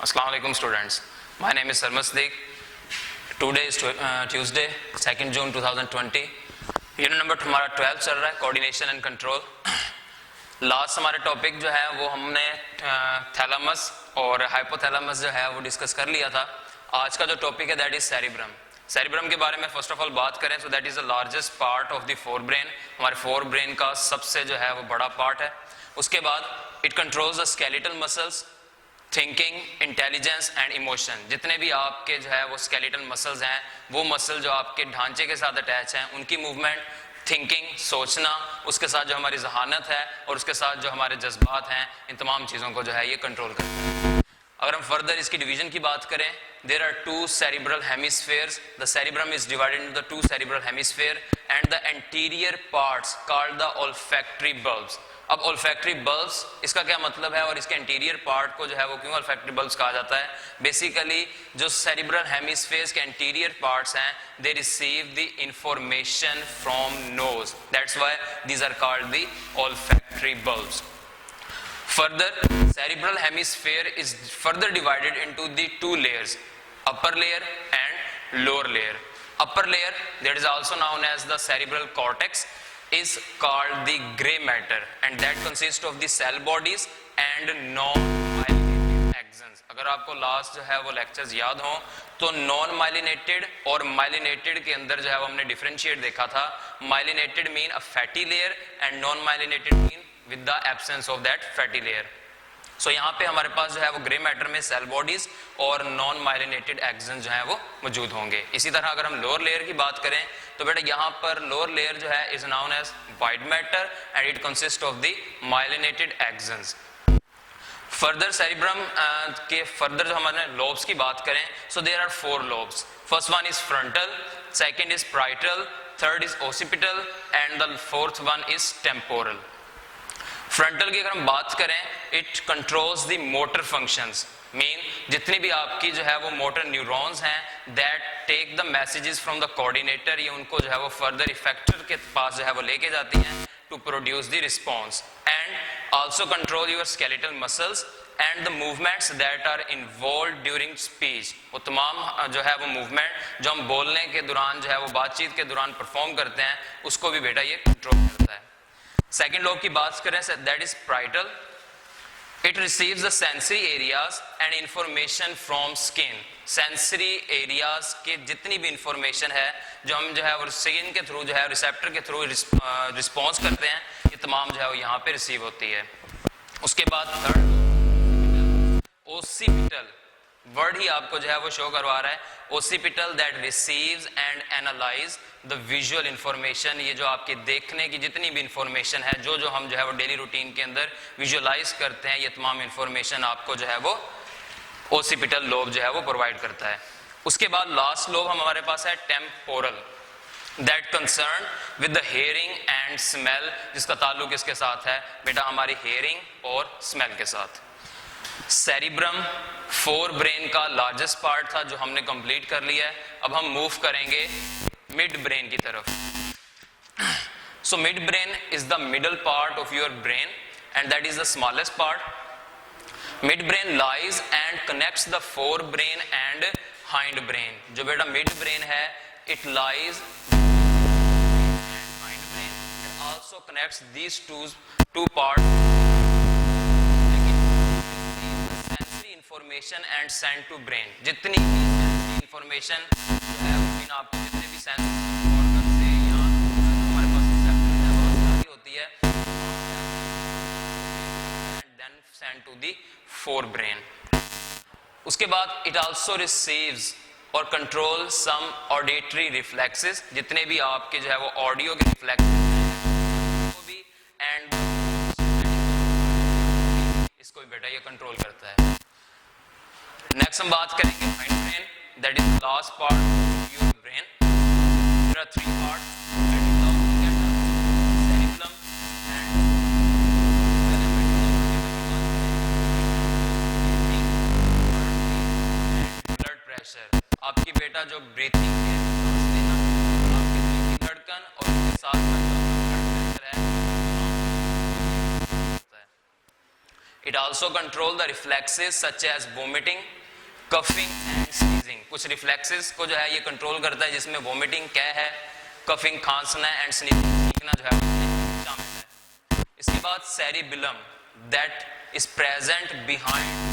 Assalamu alaikum students. My name is Sarmas Siddiq. Today is Tuesday, 2nd June 2020. Unit number हमारा 12 चल रहा है, coordination and control. Last हमारे topic जो है वो हमने थैलामस और हाइपोथैलामस जो है वो डिस्कस कर लिया था. आज का जो टॉपिक है दैट इज सेरिब्रम. सेरिब्रम के बारे में फर्स्ट ऑफ ऑल बात करें तो that is the largest part of the fore brain. हमारे फोर ब्रेन का सबसे जो है वो बड़ा पार्ट है. उसके बाद it controls the skeletal muscles, thinking, intelligence and emotion. जितने भी आपके जो है वो स्केलेटल मसल्स हैं, वो मसल जो आपके ढांचे के साथ अटैच हैं, उनकी मूवमेंट, थिंकिंग, सोचना, उसके साथ जो हमारी जहानत है और उसके साथ जो हमारे जज्बात हैं, इन तमाम चीज़ों को जो है ये कंट्रोल करता है. अगर हम फर्दर इसकी डिवीजन की बात करें, there are two cerebral hemispheres. The cerebrum is divided into the two cerebral hemisphere and the anterior parts called the olfactory bulbs. अब ओल्फैक्टरी बल्ब्स इसका क्या मतलब है और इसके इंटीरियर पार्ट को जो है वो क्यों ओल्फैक्टरी बल्ब्स कहा जाता है? बेसिकली जो सेरिब्रल हेमिस्फेयर्स के इंटीरियर पार्ट्स हैं, they receive the information from nose. That's why these are called the olfactory bulbs. Further, cerebral hemisphere is further divided into the two layers, upper layer and lower layer. Upper layer, that is also known as the cerebral cortex, is called the gray matter and that consists of the cell bodies and non-myelinated axons. अगर आपको last जो है वो lectures याद हो तो non myelinated और myelinated के अंदर जो है वो हमने डिफरेंशिएट देखा था. Myelinated mean a fatty layer and non myelinated mean with the absence of that fatty layer. So यहाँ पे हमारे पास जो है वो ग्रे मैटर में सेल बॉडीज और नॉन माइलिनेटेड एक्सन जो है वो मौजूद होंगे. इसी तरह अगर हम लोअर लेयर की बात करें तो बेटा यहाँ पर लोअर लेयर जो है is known as white matter and it consist of the myelinated axons. Further cerebrum के फर्दर जो हमारे लोब्स की बात करें, so there are four lobes. First one is frontal, second is parietal, third is occipital and the fourth one is temporal. Frontal की अगर हम बात करें, it controls the motor functions. Mean जितनी भी आपकी जो है वो मोटर न्यूरॉन्स हैं that take the messages from the coordinator, ये उनको जो है वो फर्दर इफेक्टर के पास जो है वो लेके जाती हैं to produce the response. And also control your skeletal muscles and the movements that are involve during speech. वो तमाम जो है वो मूवमेंट जो हम बोलने के दौरान जो है वो बातचीत के दौरान परफॉर्म करते हैं, उसको भी बेटा ये कंट्रोल करता है. सेकेंड लोब की बात करें that is parietal. It receives the sensory areas and information from skin. Sensory areas के जितनी भी इंफॉर्मेशन है जो हम जो है वो स्किन के थ्रू जो है रिसेप्टर के थ्रू रिस्पॉन्स करते हैं, ये तमाम जो है वो यहाँ पे रिसीव होती है. उसके बाद थर्ड ओसिपिटल वर्ड ही आपको जो है वो शो करवा रहा है. Occipital that receives and analyse the visual information. ये जो आपके देखने की जितनी भी इंफॉर्मेशन है, जो हम जो है वो डेली रूटीन के अंदर विजुअलाइज करते हैं, ये तमाम इंफॉर्मेशन आपको जो है वो ओसिपिटल लोब जो है वो प्रोवाइड करता है. उसके बाद लास्ट लोब हमारे पास है temporal, that concern with the hearing and smell. जिसका ताल्लुक इसके साथ है बेटा हमारी हियरिंग और स्मेल के साथ. सेरिब्रम फोर ब्रेन का लार्जेस्ट पार्ट था जो हमने कंप्लीट कर लिया है. अब हम मूव करेंगे मिड ब्रेन की तरफ. So midbrain is the middle part of your brain and that is the smallest part. Midbrain lies and connects the forebrain and hindbrain. जो बेटा मिड ब्रेन है it lies hindbrain, it also connects these two part information and send to brain. जितनी information जो है वो आपको जितने भी सेंस ऑर्गन से या हमारे पास रिसेप्टर है बहुत सारी होती है and then send to the forebrain. उसके बाद इट आल्सो रिसीव्स और कंट्रोल सम ऑडिटरी रिफ्लेक्सेस. जितने भी आपके जो है वो ऑडियो के रिफ्लेक्सेस हैं वो भी एंड इसको भी बेटा ये कंट्रोल करता है. नेक्स्ट हम बात करेंगे hindbrain, that is the last part of your brain. There are three parts, that is the cerebrum and blood pressure. आपकी बेटा जो ब्रीथिंग है, आपकी दिल की धड़कन और उसके साथ जो ब्लड प्रेशर है. It also control the reflexes such as vomiting, coughing and sneezing. कुछ reflexes को जो है ये कंट्रोल करता है, जिसमें vomiting क्या है, coughing खांसना एंड sneezing छींकना जो है शामिल है. इसके बाद cerebellum that is present behind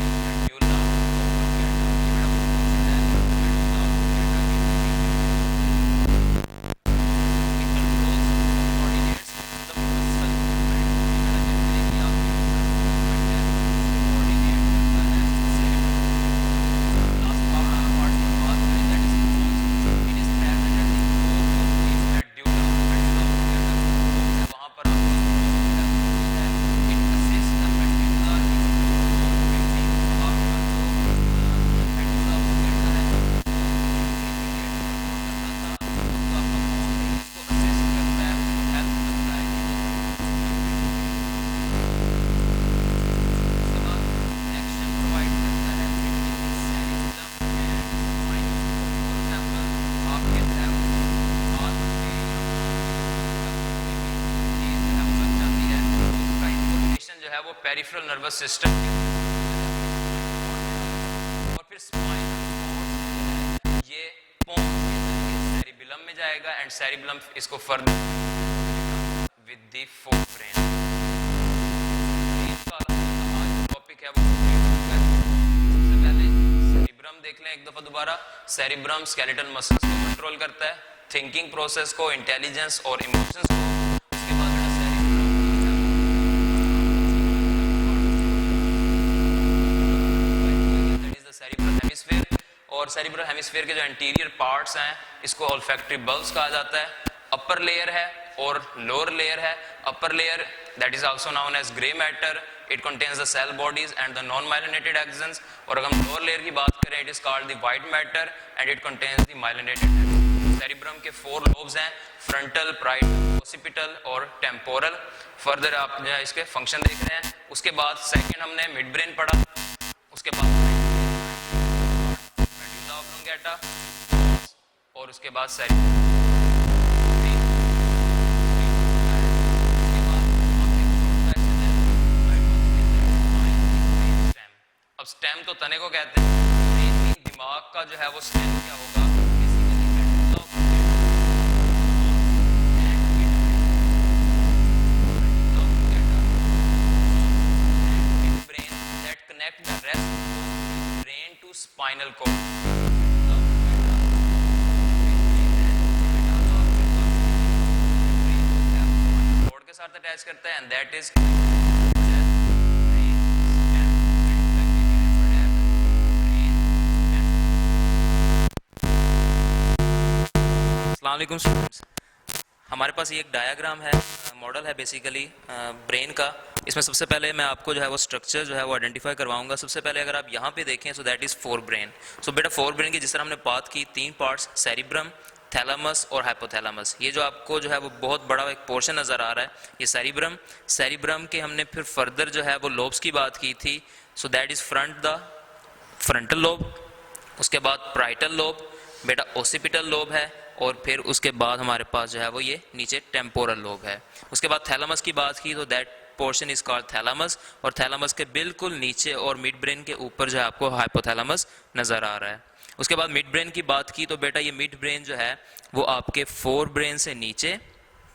peripheral nervous system और फिर स्पाइनल ये सेरिबेलम में जाएगा एंड सेरिबेलम इसको further with the fore brain. Topic है वो सबसे पहले सेरिब्रम देख लें एक दफा दोबारा. सेरिब्रम स्केलेटल मसल्स को कंट्रोल करता है, थिंकिंग प्रोसेस को, इंटेलिजेंस और इमोशंस को. और सेरिब्रल हेमिस्फीयर के जो एंटीरियर पार्ट्स हैं इसको ऑल्फैक्टरी बल्ब्स कहा जाता है. अपर लेयर है और लोअर लेयर है. Upper layer that is also known as grey matter, it contains the cell bodies and the non myelinated axons. और अगर हम लोअर लेयर की बात करें, it is called the white matter and it contains the myelinated axons. Cerebrum के 4 lobes हैं, frontal, parietal, occipital और temporal. Further आप जो है इसके फंक्शन देख रहे हैं. उसके बाद सेकंड हमने मिड ब्रेन पढ़ा. उसके बाद और उसके बाद अब स्टेम तो तने को कहते हैं. दिमाग का जो है वो स्टेम क्या होगा, brain that connect the rest brain to spinal cord. साथ अटैच करता है एंड दैट इज अस्सलाम वालेकुम स्टूडेंट्स. हमारे पास ये एक डायग्राम है, मॉडल है बेसिकली ब्रेन का. इसमें सबसे पहले मैं आपको जो है वो स्ट्रक्चर जो है वो आइडेंटिफाई करवाऊंगा. सबसे पहले अगर आप यहाँ पे देखें सो दैट इज 4 ब्रेन. सो बेटा 4 ब्रेन की जिस तरह हमने बात की 3 पार्ट्स, सेरिब्रम, थैलामस और हाइपोथैलामस. ये जो आपको जो है वो बहुत बड़ा एक पोर्शन नज़र आ रहा है, ये सेरिब्रम. सेरिब्रम के हमने फिर फर्दर जो है वो लोब्स की बात की थी. So that is frontal lobe. उसके बाद प्राइटल लोब, बेटा ओसिपिटल लोब है. और फिर उसके बाद हमारे पास जो है वो ये नीचे टेम्पोरल लोब है. उसके बाद थैलामस की बात की तो that portion is called thalamus. और थैलामस के बिल्कुल नीचे और मिड ब्रेन के ऊपर जो है आपको हाइपोथैलामस नज़र आ रहा है. उसके बाद मिड ब्रेन की बात की तो बेटा ये मिड ब्रेन जो है वो आपके 4 ब्रेन से नीचे,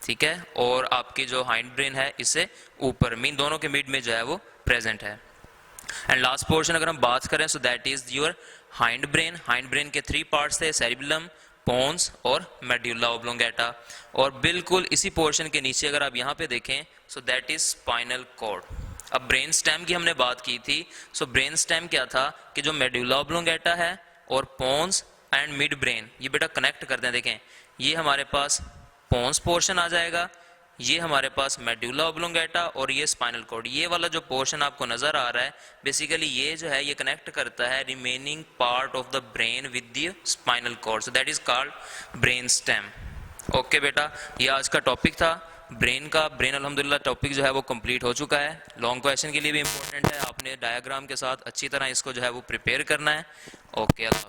ठीक है, और आपके जो हाइंड ब्रेन है इससे ऊपर, मीन दोनों के मिड में जो है वो प्रेजेंट है. एंड लास्ट पोर्शन अगर हम बात करें सो that is your hind brain. Hind brain के 3 पार्ट्स थे, सेरिबेलम, पोन्स और मेडुला ऑब्लोंगेटा. और बिल्कुल इसी पोर्शन के नीचे अगर आप यहाँ पे देखें so that is spinal cord. अब ब्रेन स्टेम की हमने बात की थी. सो ब्रेन स्टेम क्या था कि जो मेडुला ऑब्लोंगेटा है और पोन्स एंड मिड ब्रेन ये बेटा कनेक्ट करते हैं. देखें ये हमारे पास पोन्स पोर्शन आ जाएगा, ये हमारे पास मेडुला ऑब्लोंगेटा और ये स्पाइनल कॉर्ड. ये वाला जो पोर्शन आपको नजर आ रहा है बेसिकली ये जो है ये कनेक्ट करता है remaining part of the brain with the spinal cord. So that is called brain stem. Okay बेटा, ये आज का टॉपिक था ब्रेन का. ब्रेन अल्हम्दुलिल्लाह टॉपिक जो है वो कंप्लीट हो चुका है. लॉन्ग क्वेश्चन के लिए भी इंपॉर्टेंट है, आपने डायग्राम के साथ अच्छी तरह इसको जो है वो प्रिपेयर करना है. ओके, अल्लाह हाफ़िज़.